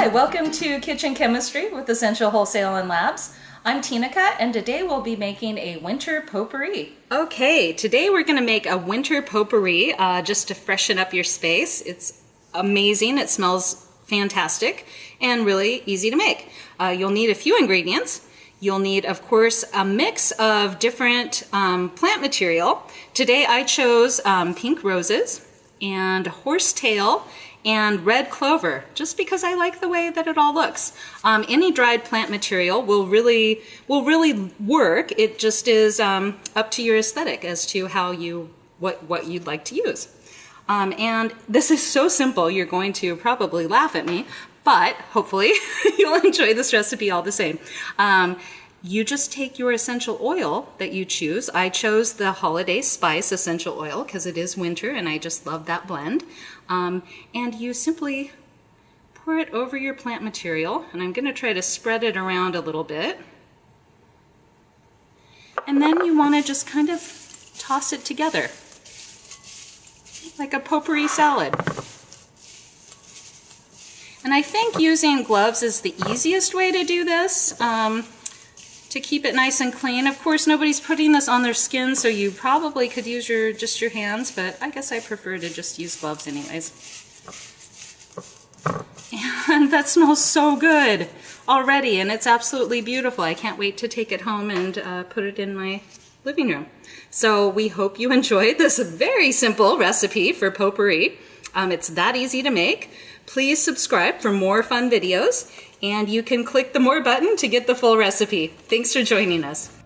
Hi, welcome to Kitchen Chemistry with Essential Wholesale and Labs. I'm Tinica, and today we'll be making a winter potpourri. Okay, today we're going to make a winter potpourri just to freshen up your space. It's amazing, it smells fantastic, and really easy to make. You'll need a few ingredients. You'll need, of course, a mix of different plant material. Today I chose pink roses and horsetail and red clover, just because I like the way that it all looks. Any dried plant material will really work. It just is up to your aesthetic as to how what you'd like to use. And this is so simple, you're going to probably laugh at me, but hopefully you'll enjoy this recipe all the same. You just take your essential oil that you choose. I chose the Holiday Spice essential oil because it is winter and I just love that blend. And you simply pour it over your plant material, and I'm going to try to spread it around a little bit. And then you want to just kind of toss it together like a potpourri salad. And I think using gloves is the easiest way to do this. To keep it nice and clean. Of course, nobody's putting this on their skin, so you probably could use just your hands, but I guess I prefer to just use gloves anyways. And that smells so good already, and it's absolutely beautiful. I can't wait to take it home and put it in my living room. So we hope you enjoyed this very simple recipe for potpourri. It's that easy to make. Please subscribe for more fun videos, and you can click the more button to get the full recipe. Thanks for joining us.